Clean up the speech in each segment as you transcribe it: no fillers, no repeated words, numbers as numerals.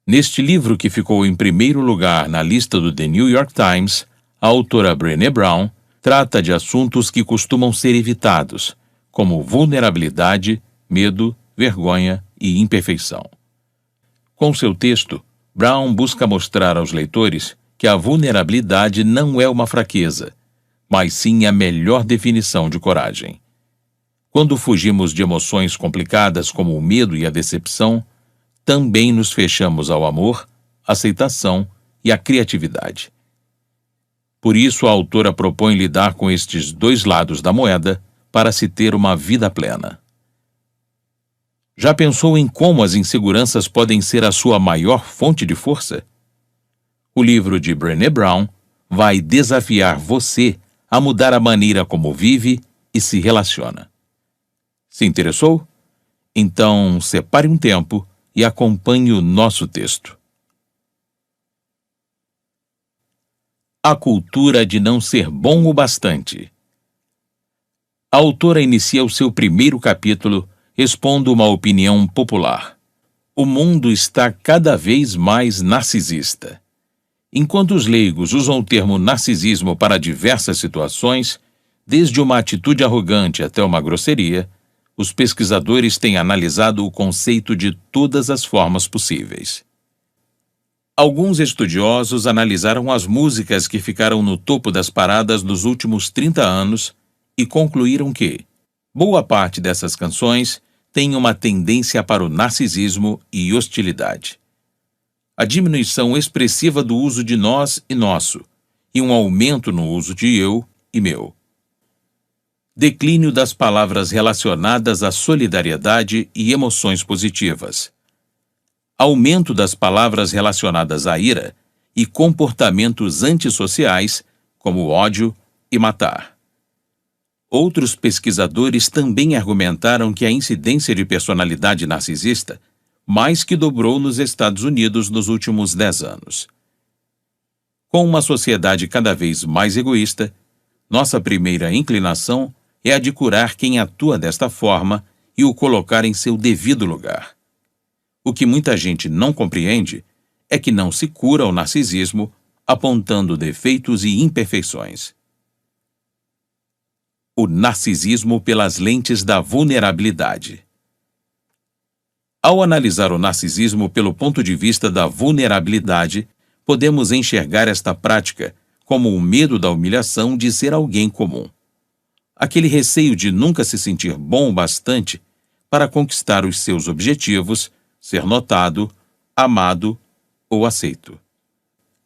Neste livro, que ficou em primeiro lugar na lista do The New York Times, a autora Brené Brown trata de assuntos que costumam ser evitados, como vulnerabilidade, medo, vergonha e imperfeição. Com seu texto, Brown busca mostrar aos leitores que a vulnerabilidade não é uma fraqueza, mas sim a melhor definição de coragem. Quando fugimos de emoções complicadas como o medo e a decepção, também nos fechamos ao amor, aceitação e à criatividade. Por isso, a autora propõe lidar com estes dois lados da moeda para se ter uma vida plena. Já pensou em como as inseguranças podem ser a sua maior fonte de força? O livro de Brené Brown vai desafiar você a mudar a maneira como vive e se relaciona. Se interessou? Então, separe um tempo e acompanhe o nosso texto. A cultura de não ser bom o bastante. A autora inicia o seu primeiro capítulo expondo uma opinião popular. O mundo está cada vez mais narcisista. Enquanto os leigos usam o termo narcisismo para diversas situações, desde uma atitude arrogante até uma grosseria, os pesquisadores têm analisado o conceito de todas as formas possíveis. Alguns estudiosos analisaram as músicas que ficaram no topo das paradas nos últimos 30 anos e concluíram que boa parte dessas canções tem uma tendência para o narcisismo e hostilidade. A diminuição expressiva do uso de nós e nosso, e um aumento no uso de eu e meu. Declínio das palavras relacionadas à solidariedade e emoções positivas. Aumento das palavras relacionadas à ira e comportamentos antissociais, como ódio e matar. Outros pesquisadores também argumentaram que a incidência de personalidade narcisista mais que dobrou nos Estados Unidos nos últimos 10 anos. Com uma sociedade cada vez mais egoísta, nossa primeira inclinação é a de curar quem atua desta forma e o colocar em seu devido lugar. O que muita gente não compreende é que não se cura o narcisismo apontando defeitos e imperfeições. O narcisismo pelas lentes da vulnerabilidade. Ao analisar o narcisismo pelo ponto de vista da vulnerabilidade, podemos enxergar esta prática como o medo da humilhação de ser alguém comum. Aquele receio de nunca se sentir bom o bastante para conquistar os seus objetivos, ser notado, amado ou aceito.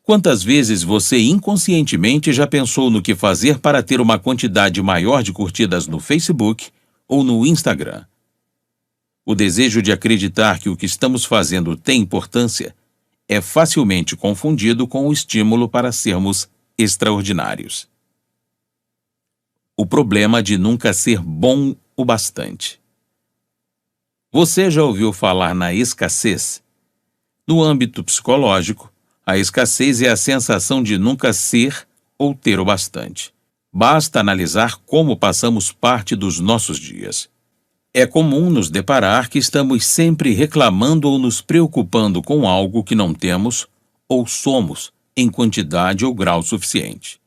Quantas vezes você inconscientemente já pensou no que fazer para ter uma quantidade maior de curtidas no Facebook ou no Instagram? O desejo de acreditar que o que estamos fazendo tem importância é facilmente confundido com o estímulo para sermos extraordinários. O problema de nunca ser bom o bastante. Você já ouviu falar na escassez? No âmbito psicológico, a escassez é a sensação de nunca ser ou ter o bastante. Basta analisar como passamos parte dos nossos dias. É comum nos deparar que estamos sempre reclamando ou nos preocupando com algo que não temos ou somos em quantidade ou grau suficiente.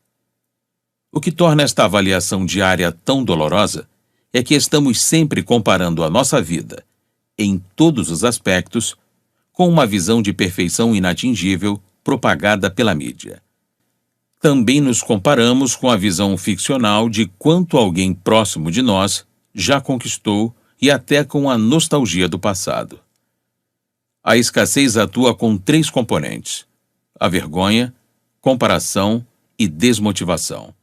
O que torna esta avaliação diária tão dolorosa é que estamos sempre comparando a nossa vida, em todos os aspectos, com uma visão de perfeição inatingível propagada pela mídia. Também nos comparamos com a visão ficcional de quanto alguém próximo de nós já conquistou e até com a nostalgia do passado. A escassez atua com 3 componentes: a vergonha, comparação e desmotivação.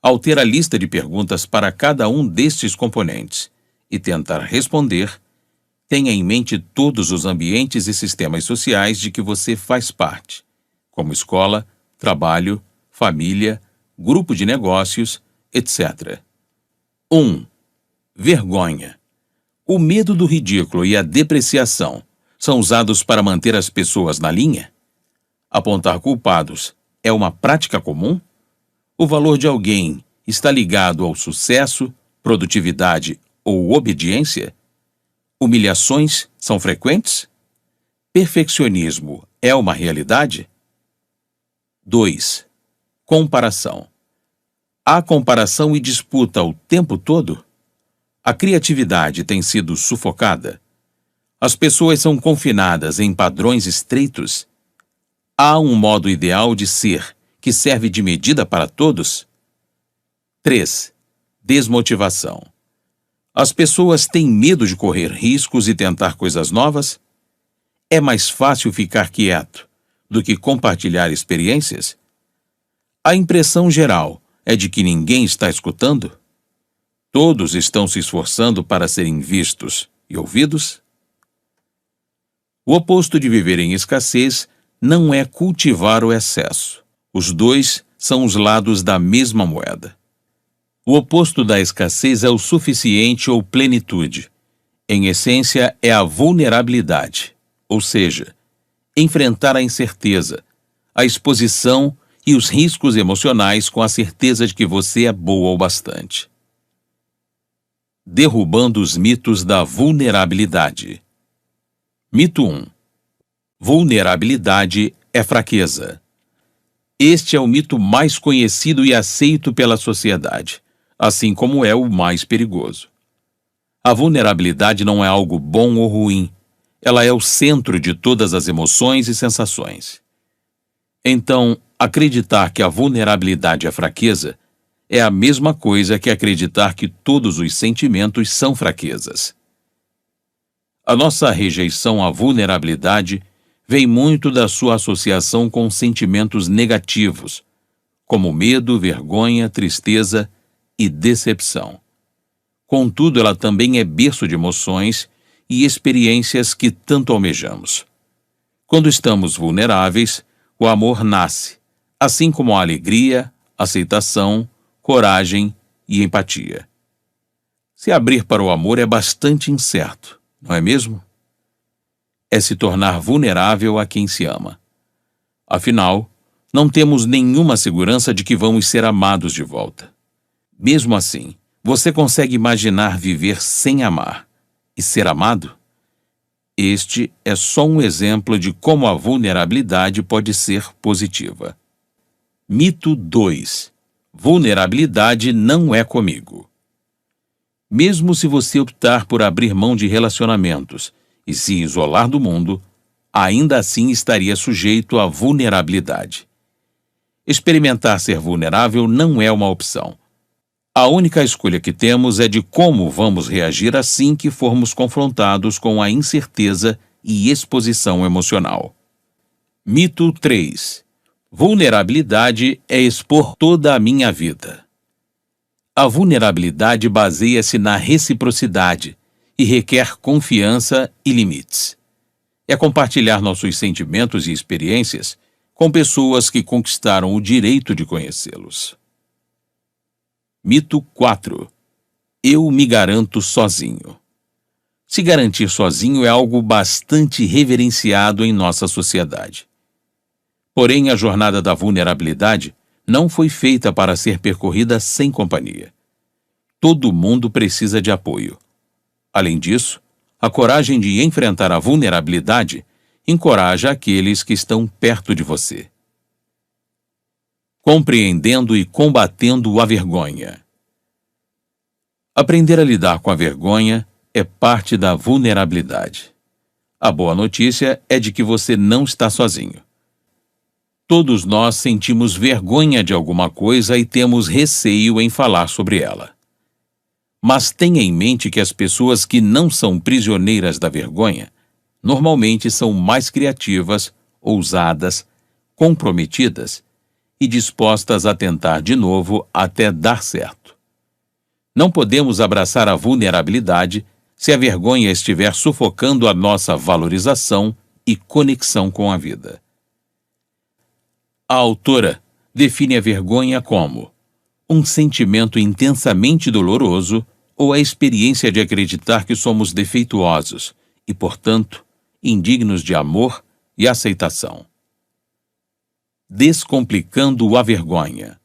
Ao ter a lista de perguntas para cada um destes componentes e tentar responder, tenha em mente todos os ambientes e sistemas sociais de que você faz parte, como escola, trabalho, família, grupo de negócios, etc. 1. Vergonha. O medo do ridículo e a depreciação são usados para manter as pessoas na linha? Apontar culpados é uma prática comum? O valor de alguém está ligado ao sucesso, produtividade ou obediência? Humilhações são frequentes? Perfeccionismo é uma realidade? 2. Comparação. Há comparação e disputa o tempo todo? A criatividade tem sido sufocada? As pessoas são confinadas em padrões estreitos? Há um modo ideal de ser que serve de medida para todos? 3. Desmotivação. As pessoas têm medo de correr riscos e tentar coisas novas? É mais fácil ficar quieto do que compartilhar experiências? A impressão geral é de que ninguém está escutando? Todos estão se esforçando para serem vistos e ouvidos? O oposto de viver em escassez não é cultivar o excesso. Os dois são os lados da mesma moeda. O oposto da escassez é o suficiente ou plenitude. Em essência, é a vulnerabilidade, ou seja, enfrentar a incerteza, a exposição e os riscos emocionais com a certeza de que você é boa o bastante. Derrubando os mitos da vulnerabilidade. Mito 1. Vulnerabilidade é fraqueza. Este é o mito mais conhecido e aceito pela sociedade, assim como é o mais perigoso. A vulnerabilidade não é algo bom ou ruim. Ela é o centro de todas as emoções e sensações. Então, acreditar que a vulnerabilidade é fraqueza é a mesma coisa que acreditar que todos os sentimentos são fraquezas. A nossa rejeição à vulnerabilidade vem muito da sua associação com sentimentos negativos, como medo, vergonha, tristeza e decepção. Contudo, ela também é berço de emoções e experiências que tanto almejamos. Quando estamos vulneráveis, o amor nasce, assim como a alegria, aceitação, coragem e empatia. Se abrir para o amor é bastante incerto, não é mesmo? É se tornar vulnerável a quem se ama. Afinal, não temos nenhuma segurança de que vamos ser amados de volta. Mesmo assim, você consegue imaginar viver sem amar e ser amado? Este é só um exemplo de como a vulnerabilidade pode ser positiva. Mito 2. Vulnerabilidade não é comigo. Mesmo se você optar por abrir mão de relacionamentos e se isolar do mundo, ainda assim estaria sujeito à vulnerabilidade. Experimentar ser vulnerável não é uma opção. A única escolha que temos é de como vamos reagir assim que formos confrontados com a incerteza e exposição emocional. Mito 3. Vulnerabilidade é expor toda a minha vida. A vulnerabilidade baseia-se na reciprocidade e requer confiança e limites. É compartilhar nossos sentimentos e experiências com pessoas que conquistaram o direito de conhecê-los. Mito 4. Eu me garanto sozinho. Se garantir sozinho é algo bastante reverenciado em nossa sociedade. Porém, a jornada da vulnerabilidade não foi feita para ser percorrida sem companhia. Todo mundo precisa de apoio. Além disso, a coragem de enfrentar a vulnerabilidade encoraja aqueles que estão perto de você. Compreendendo e combatendo a vergonha. Aprender a lidar com a vergonha é parte da vulnerabilidade. A boa notícia é de que você não está sozinho. Todos nós sentimos vergonha de alguma coisa e temos receio em falar sobre ela. Mas tenha em mente que as pessoas que não são prisioneiras da vergonha normalmente são mais criativas, ousadas, comprometidas e dispostas a tentar de novo até dar certo. Não podemos abraçar a vulnerabilidade se a vergonha estiver sufocando a nossa valorização e conexão com a vida. A autora define a vergonha como um sentimento intensamente doloroso ou a experiência de acreditar que somos defeituosos e, portanto, indignos de amor e aceitação. Descomplicando a vergonha.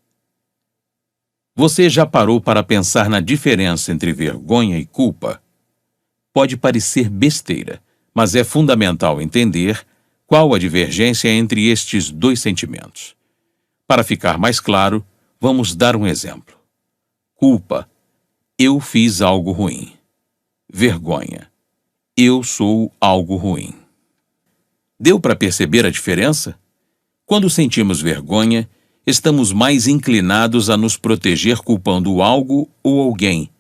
Você já parou para pensar na diferença entre vergonha e culpa? Pode parecer besteira, mas é fundamental entender qual a divergência entre estes dois sentimentos. Para ficar mais claro, vamos dar um exemplo. Culpa: eu fiz algo ruim. Vergonha: eu sou algo ruim. Deu para perceber a diferença? Quando sentimos vergonha, estamos mais inclinados a nos proteger culpando algo ou alguém,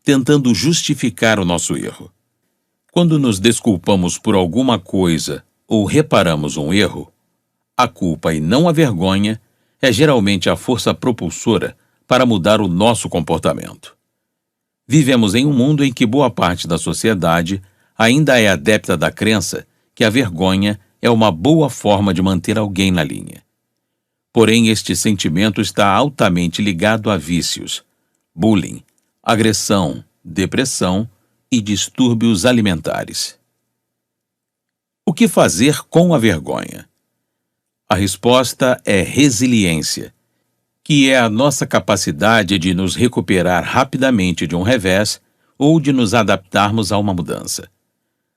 tentando justificar o nosso erro. Quando nos desculpamos por alguma coisa ou reparamos um erro, a culpa e não a vergonha é geralmente a força propulsora para mudar o nosso comportamento. Vivemos em um mundo em que boa parte da sociedade ainda é adepta da crença que a vergonha é uma boa forma de manter alguém na linha. Porém, este sentimento está altamente ligado a vícios, bullying, agressão, depressão e distúrbios alimentares. O que fazer com a vergonha? A resposta é resiliência, que é a nossa capacidade de nos recuperar rapidamente de um revés ou de nos adaptarmos a uma mudança.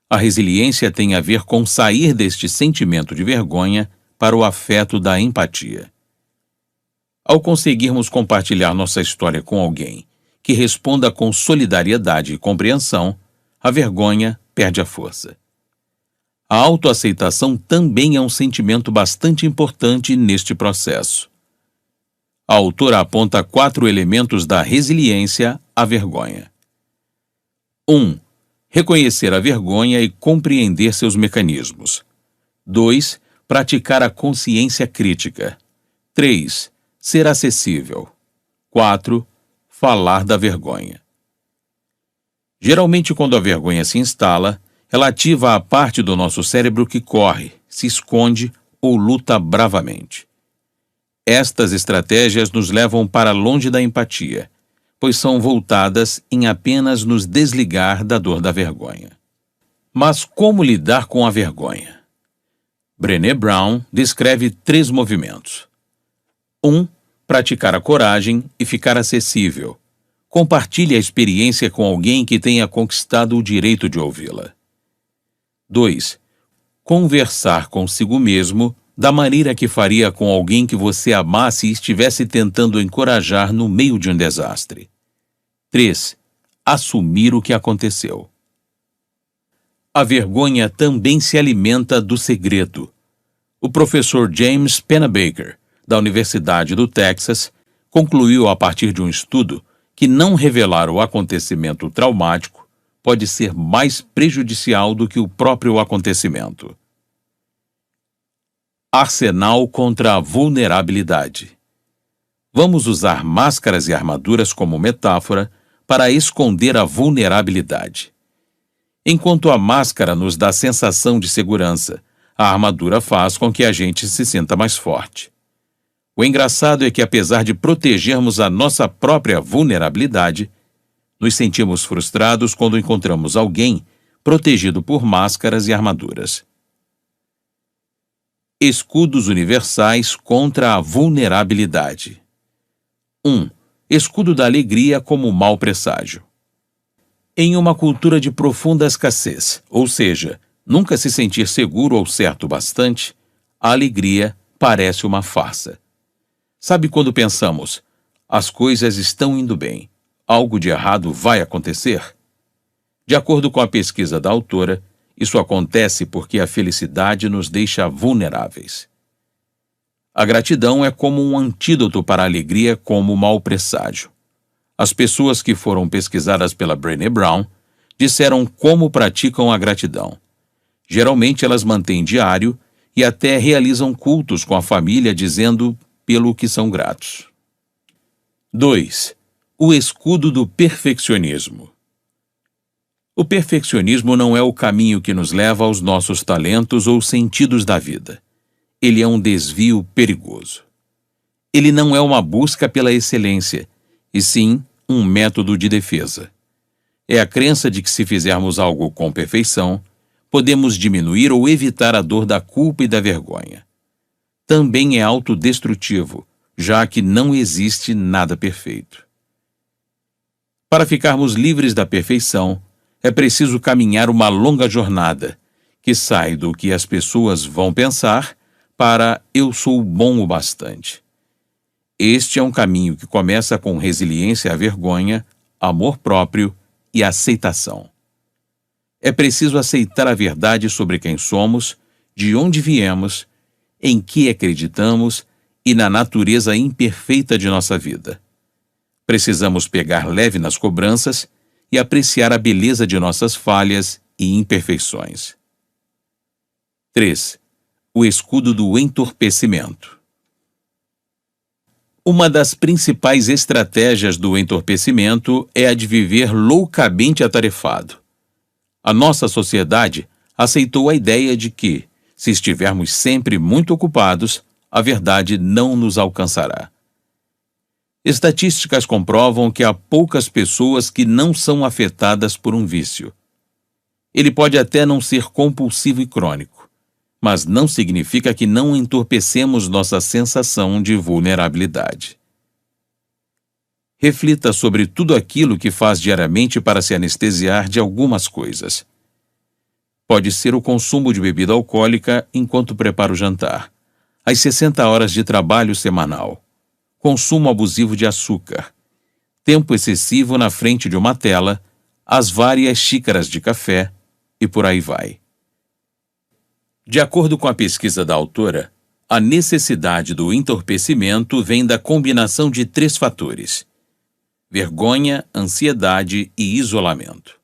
A resiliência tem a ver com sair deste sentimento de vergonha para o afeto da empatia. Ao conseguirmos compartilhar nossa história com alguém que responda com solidariedade e compreensão, a vergonha perde a força. A autoaceitação também é um sentimento bastante importante neste processo. A autora aponta 4 elementos da resiliência à vergonha. 1. Reconhecer a vergonha e compreender seus mecanismos. 2. Praticar a consciência crítica. 3. Ser acessível. 4. Falar da vergonha. Geralmente, quando a vergonha se instala, ela ativa a parte do nosso cérebro que corre, se esconde ou luta bravamente. Estas estratégias nos levam para longe da empatia, pois são voltadas em apenas nos desligar da dor da vergonha. Mas como lidar com a vergonha? Brené Brown descreve 3 movimentos. 1. Praticar a coragem e ficar acessível. Compartilhe a experiência com alguém que tenha conquistado o direito de ouvi-la. 2. Conversar consigo mesmo da maneira que faria com alguém que você amasse e estivesse tentando encorajar no meio de um desastre. 3. Assumir o que aconteceu. A vergonha também se alimenta do segredo. O professor James Pennebaker, da Universidade do Texas, concluiu a partir de um estudo que não revelar o acontecimento traumático pode ser mais prejudicial do que o próprio acontecimento. Arsenal contra a vulnerabilidade. Vamos usar máscaras e armaduras como metáfora para esconder a vulnerabilidade. Enquanto a máscara nos dá sensação de segurança, a armadura faz com que a gente se sinta mais forte. O engraçado é que, apesar de protegermos a nossa própria vulnerabilidade, nos sentimos frustrados quando encontramos alguém protegido por máscaras e armaduras. Escudos universais contra a vulnerabilidade. 1. Escudo da alegria como mau presságio. Em uma cultura de profunda escassez, ou seja, nunca se sentir seguro ou certo bastante, a alegria parece uma farsa. Sabe quando pensamos, as coisas estão indo bem, algo de errado vai acontecer? De acordo com a pesquisa da autora, isso acontece porque a felicidade nos deixa vulneráveis. A gratidão é como um antídoto para a alegria como mau presságio. As pessoas que foram pesquisadas pela Brené Brown disseram como praticam a gratidão. Geralmente elas mantêm diário e até realizam cultos com a família dizendo pelo que são gratos. 2. O escudo do perfeccionismo. O perfeccionismo não é o caminho que nos leva aos nossos talentos ou sentidos da vida. Ele é um desvio perigoso. Ele não é uma busca pela excelência, e sim um método de defesa. É a crença de que se fizermos algo com perfeição, podemos diminuir ou evitar a dor da culpa e da vergonha. Também é autodestrutivo, já que não existe nada perfeito. Para ficarmos livres da perfeição, é preciso caminhar uma longa jornada, que sai do que as pessoas vão pensar para eu sou bom o bastante. Este é um caminho que começa com resiliência à vergonha, amor próprio e aceitação. É preciso aceitar a verdade sobre quem somos, de onde viemos, em que acreditamos e na natureza imperfeita de nossa vida. Precisamos pegar leve nas cobranças e apreciar a beleza de nossas falhas e imperfeições. 3. O escudo do entorpecimento. Uma das principais estratégias do entorpecimento é a de viver loucamente atarefado. A nossa sociedade aceitou a ideia de que, se estivermos sempre muito ocupados, a verdade não nos alcançará. Estatísticas comprovam que há poucas pessoas que não são afetadas por um vício. Ele pode até não ser compulsivo e crônico, mas não significa que não entorpecemos nossa sensação de vulnerabilidade. Reflita sobre tudo aquilo que faz diariamente para se anestesiar de algumas coisas. Pode ser o consumo de bebida alcoólica enquanto prepara o jantar, as 60 horas de trabalho semanal, consumo abusivo de açúcar, tempo excessivo na frente de uma tela, as várias xícaras de café e por aí vai. De acordo com a pesquisa da autora, a necessidade do entorpecimento vem da combinação de 3 fatores: vergonha, ansiedade e isolamento.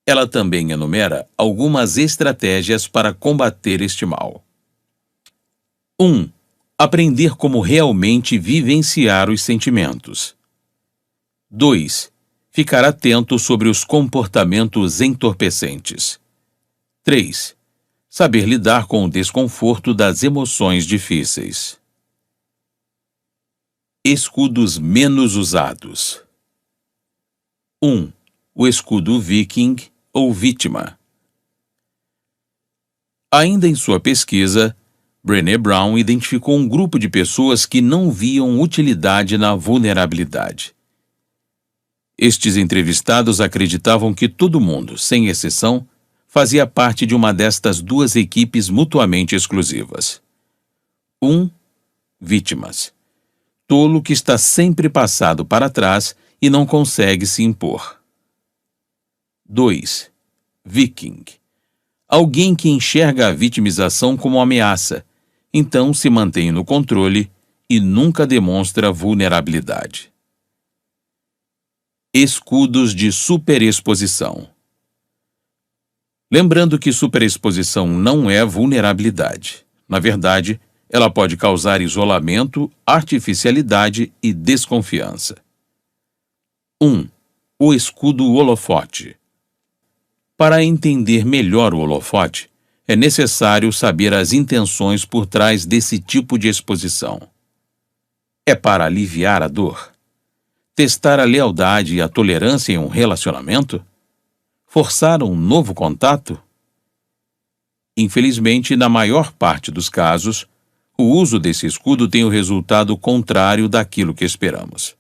Ela também enumera algumas estratégias para combater este mal. 1. Aprender como realmente vivenciar os sentimentos. 2. Ficar atento sobre os comportamentos entorpecentes. 3. Saber lidar com o desconforto das emoções difíceis. Escudos menos usados. 1. O escudo viking ou vítima. Ainda em sua pesquisa, Brené Brown identificou um grupo de pessoas que não viam utilidade na vulnerabilidade. Estes entrevistados acreditavam que todo mundo, sem exceção, fazia parte de uma destas 2 equipes mutuamente exclusivas. 1. Vítimas. Tolo que está sempre passado para trás e não consegue se impor. 2. Viking. Alguém que enxerga a vitimização como ameaça, então se mantém no controle e nunca demonstra vulnerabilidade. Escudos de superexposição. Lembrando que superexposição não é vulnerabilidade. Na verdade, ela pode causar isolamento, artificialidade e desconfiança. 1. O escudo holofote. Para entender melhor o holofote, é necessário saber as intenções por trás desse tipo de exposição. É para aliviar a dor? Testar a lealdade e a tolerância em um relacionamento? Forçar um novo contato? Infelizmente, na maior parte dos casos, o uso desse escudo tem o resultado contrário daquilo que esperamos.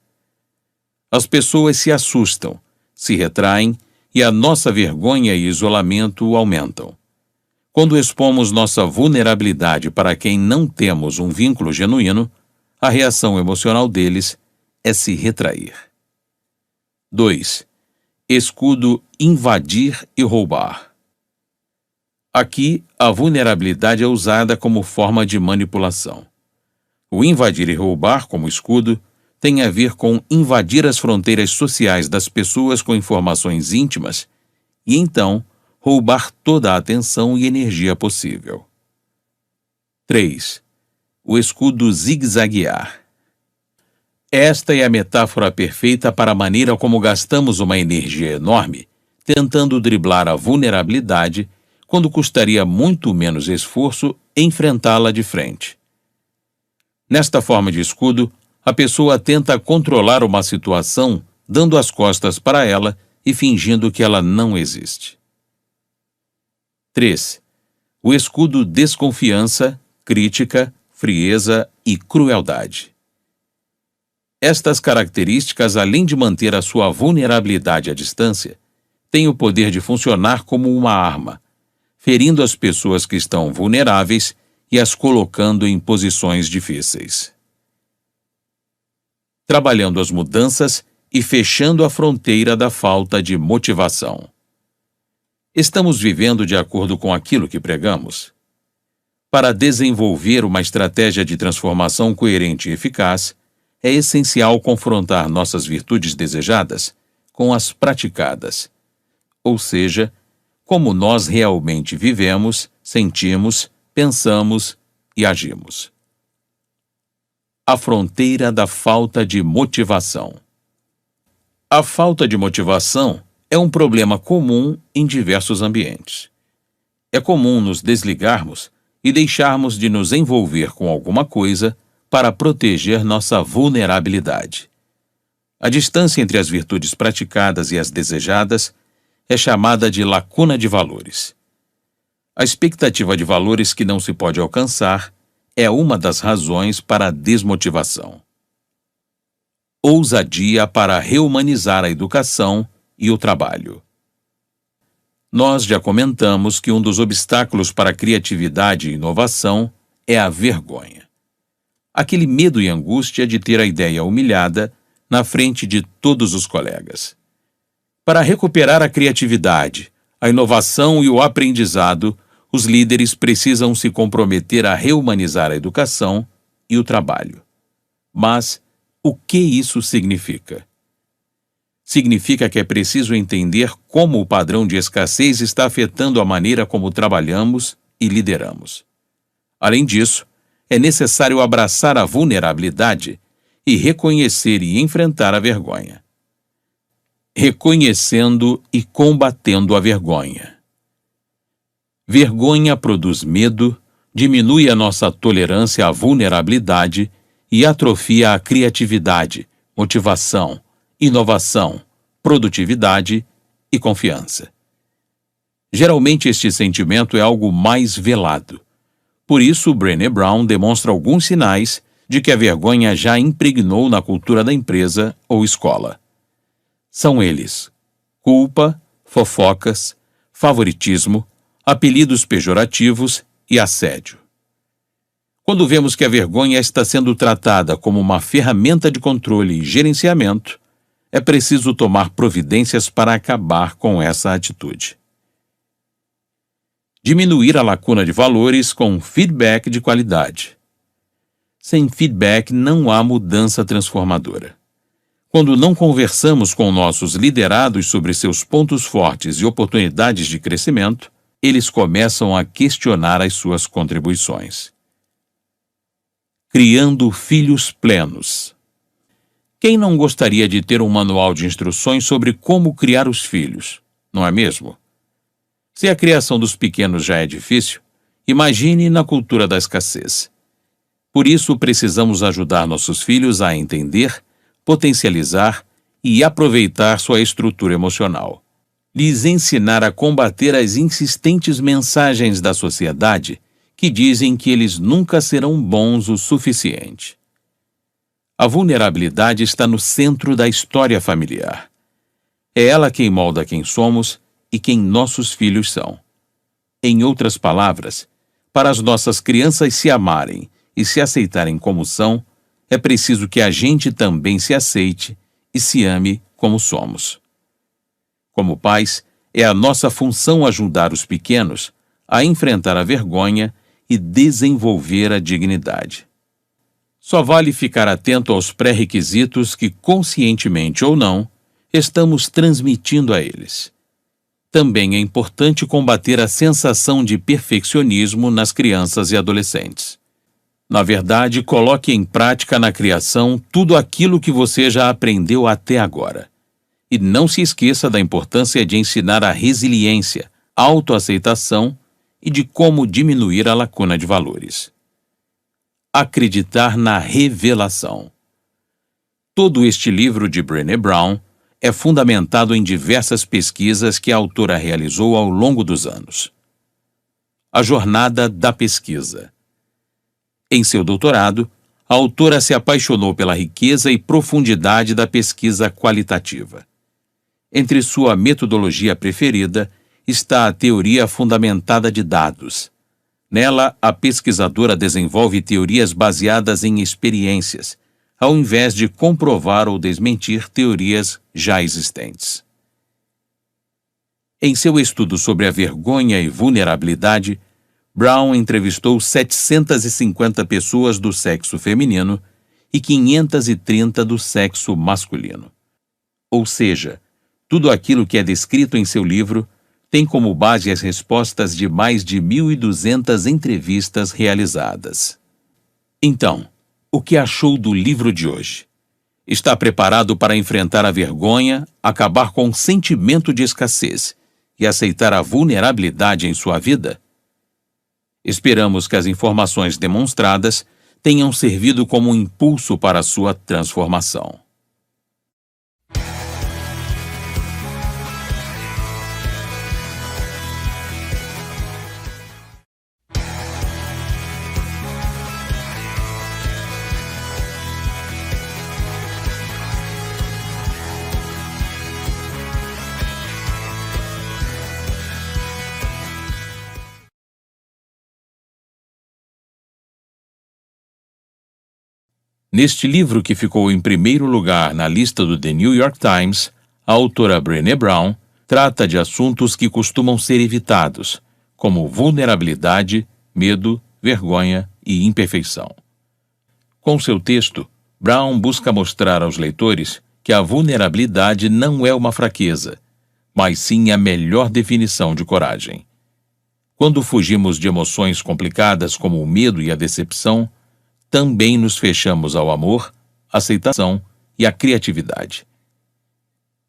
As pessoas se assustam, se retraem e a nossa vergonha e isolamento aumentam. Quando expomos nossa vulnerabilidade para quem não temos um vínculo genuíno, a reação emocional deles é se retrair. 2. Escudo invadir e roubar. Aqui, a vulnerabilidade é usada como forma de manipulação. O invadir e roubar como escudo tem a ver com invadir as fronteiras sociais das pessoas com informações íntimas e, então, roubar toda a atenção e energia possível. 3. O escudo zigue-zaguear. Esta é a metáfora perfeita para a maneira como gastamos uma energia enorme tentando driblar a vulnerabilidade quando custaria muito menos esforço enfrentá-la de frente. Nesta forma de escudo, a pessoa tenta controlar uma situação dando as costas para ela e fingindo que ela não existe. 3. O escudo desconfiança, crítica, frieza e crueldade. Estas características, além de manter a sua vulnerabilidade à distância, têm o poder de funcionar como uma arma, ferindo as pessoas que estão vulneráveis e as colocando em posições difíceis. Trabalhando as mudanças e fechando a fronteira da falta de motivação. Estamos vivendo de acordo com aquilo que pregamos? Para desenvolver uma estratégia de transformação coerente e eficaz, é essencial confrontar nossas virtudes desejadas com as praticadas, ou seja, como nós realmente vivemos, sentimos, pensamos e agimos. A fronteira da falta de motivação. A falta de motivação é um problema comum em diversos ambientes. É comum nos desligarmos e deixarmos de nos envolver com alguma coisa para proteger nossa vulnerabilidade. A distância entre as virtudes praticadas e as desejadas é chamada de lacuna de valores. A expectativa de valores que não se pode alcançar é uma das razões para a desmotivação. Ousadia para rehumanizar a educação e o trabalho. Nós já comentamos que um dos obstáculos para a criatividade e inovação é a vergonha. Aquele medo e angústia de ter a ideia humilhada na frente de todos os colegas. Para recuperar a criatividade, a inovação e o aprendizado, os líderes precisam se comprometer a rehumanizar a educação e o trabalho. Mas o que isso significa? Significa que é preciso entender como o padrão de escassez está afetando a maneira como trabalhamos e lideramos. Além disso, é necessário abraçar a vulnerabilidade e reconhecer e enfrentar a vergonha. Reconhecendo e combatendo a vergonha. Vergonha produz medo, diminui a nossa tolerância à vulnerabilidade e atrofia a criatividade, motivação, inovação, produtividade e confiança. Geralmente este sentimento é algo mais velado. Por isso, Brené Brown demonstra alguns sinais de que a vergonha já impregnou na cultura da empresa ou escola. São eles: culpa, fofocas, favoritismo, apelidos pejorativos e assédio. Quando vemos que a vergonha está sendo tratada como uma ferramenta de controle e gerenciamento, é preciso tomar providências para acabar com essa atitude. Diminuir a lacuna de valores com feedback de qualidade. Sem feedback não há mudança transformadora. Quando não conversamos com nossos liderados sobre seus pontos fortes e oportunidades de crescimento, eles começam a questionar as suas contribuições. Criando filhos plenos. Quem não gostaria de ter um manual de instruções sobre como criar os filhos, não é mesmo? Se a criação dos pequenos já é difícil, imagine na cultura da escassez. Por isso, precisamos ajudar nossos filhos a entender, potencializar e aproveitar sua estrutura emocional. Lhes ensinar a combater as insistentes mensagens da sociedade que dizem que eles nunca serão bons o suficiente. A vulnerabilidade está no centro da história familiar. É ela quem molda quem somos e quem nossos filhos são. Em outras palavras, para as nossas crianças se amarem e se aceitarem como são, é preciso que a gente também se aceite e se ame como somos. Como pais, é a nossa função ajudar os pequenos a enfrentar a vergonha e desenvolver a dignidade. Só vale ficar atento aos pré-requisitos que, conscientemente ou não, estamos transmitindo a eles. Também é importante combater a sensação de perfeccionismo nas crianças e adolescentes. Na verdade, coloque em prática na criação tudo aquilo que você já aprendeu até agora. E não se esqueça da importância de ensinar a resiliência, autoaceitação e de como diminuir a lacuna de valores. Acreditar na revelação. Todo este livro de Brené Brown é fundamentado em diversas pesquisas que a autora realizou ao longo dos anos. A jornada da pesquisa. Em seu doutorado, a autora se apaixonou pela riqueza e profundidade da pesquisa qualitativa. Entre sua metodologia preferida está a teoria fundamentada de dados. Nela, a pesquisadora desenvolve teorias baseadas em experiências, ao invés de comprovar ou desmentir teorias já existentes. Em seu estudo sobre a vergonha e vulnerabilidade, Brown entrevistou 750 pessoas do sexo feminino e 530 do sexo masculino. Ou seja, tudo aquilo que é descrito em seu livro tem como base as respostas de mais de 1.200 entrevistas realizadas. Então, o que achou do livro de hoje? Está preparado para enfrentar a vergonha, acabar com o sentimento de escassez e aceitar a vulnerabilidade em sua vida? Esperamos que as informações demonstradas tenham servido como um impulso para a sua transformação. Neste livro, que ficou em primeiro lugar na lista do The New York Times, a autora Brené Brown trata de assuntos que costumam ser evitados, como vulnerabilidade, medo, vergonha e imperfeição. Com seu texto, Brown busca mostrar aos leitores que a vulnerabilidade não é uma fraqueza, mas sim a melhor definição de coragem. Quando fugimos de emoções complicadas como o medo e a decepção, também nos fechamos ao amor, aceitação e à criatividade.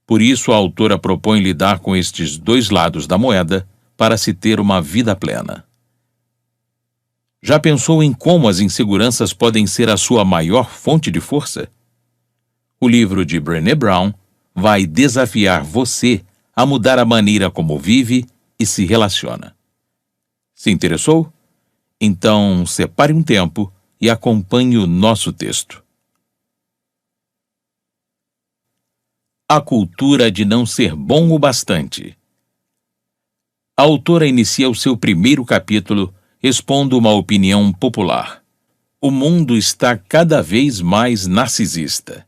Por isso, a autora propõe lidar com estes dois lados da moeda para se ter uma vida plena. Já pensou em como as inseguranças podem ser a sua maior fonte de força? O livro de Brené Brown vai desafiar você a mudar a maneira como vive e se relaciona. Se interessou? Então, separe um tempo e acompanhe o nosso texto. A cultura de não ser bom o bastante. A autora inicia o seu primeiro capítulo expondo uma opinião popular. O mundo está cada vez mais narcisista.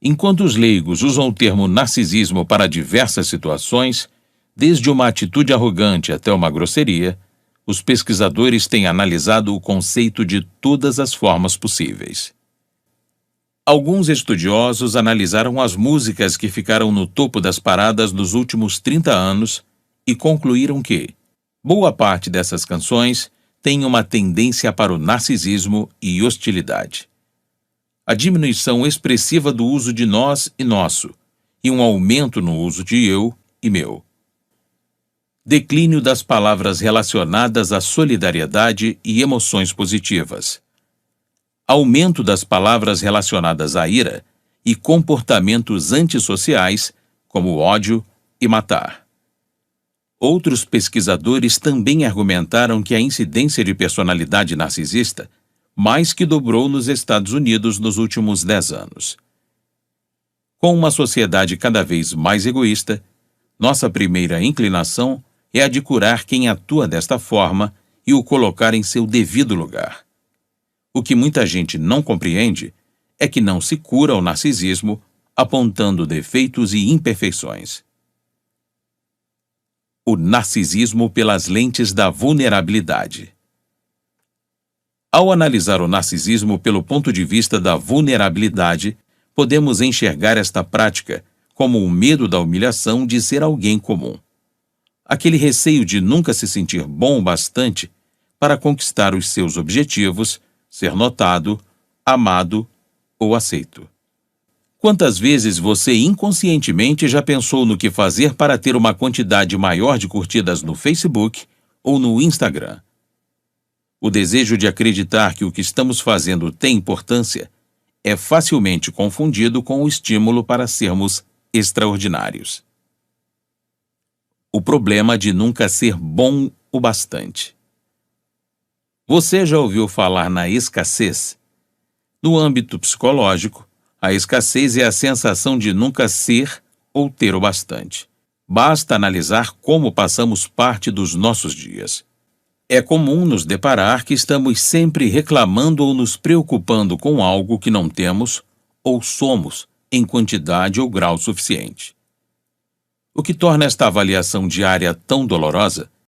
Enquanto os leigos usam o termo narcisismo para diversas situações, desde uma atitude arrogante até uma grosseria, os pesquisadores têm analisado o conceito de todas as formas possíveis. Alguns estudiosos analisaram as músicas que ficaram no topo das paradas nos últimos 30 anos e concluíram que boa parte dessas canções tem uma tendência para o narcisismo e hostilidade. A diminuição expressiva do uso de nós e nosso, e um aumento no uso de eu e meu. Declínio das palavras relacionadas à solidariedade e emoções positivas. Aumento das palavras relacionadas à ira e comportamentos antissociais, como ódio e matar. Outros pesquisadores também argumentaram que a incidência de personalidade narcisista mais que dobrou nos Estados Unidos nos últimos 10 anos. Com uma sociedade cada vez mais egoísta, nossa primeira inclinação é a de curar quem atua desta forma e o colocar em seu devido lugar. O que muita gente não compreende é que não se cura o narcisismo apontando defeitos e imperfeições. O narcisismo pelas lentes da vulnerabilidade. Ao analisar o narcisismo pelo ponto de vista da vulnerabilidade, podemos enxergar esta prática como o medo da humilhação de ser alguém comum. Aquele receio de nunca se sentir bom o bastante para conquistar os seus objetivos, ser notado, amado ou aceito. Quantas vezes você inconscientemente já pensou no que fazer para ter uma quantidade maior de curtidas no Facebook ou no Instagram? O desejo de acreditar que o que estamos fazendo tem importância é facilmente confundido com o estímulo para sermos extraordinários. O problema de nunca ser bom o bastante. Você já ouviu falar na escassez? No âmbito psicológico, a escassez é a sensação de nunca ser ou ter o bastante. Basta analisar como passamos parte dos nossos dias. É comum nos deparar que estamos sempre reclamando ou nos preocupando com algo que não temos ou somos em quantidade ou grau suficiente. O que torna esta avaliação diária tão dolorosa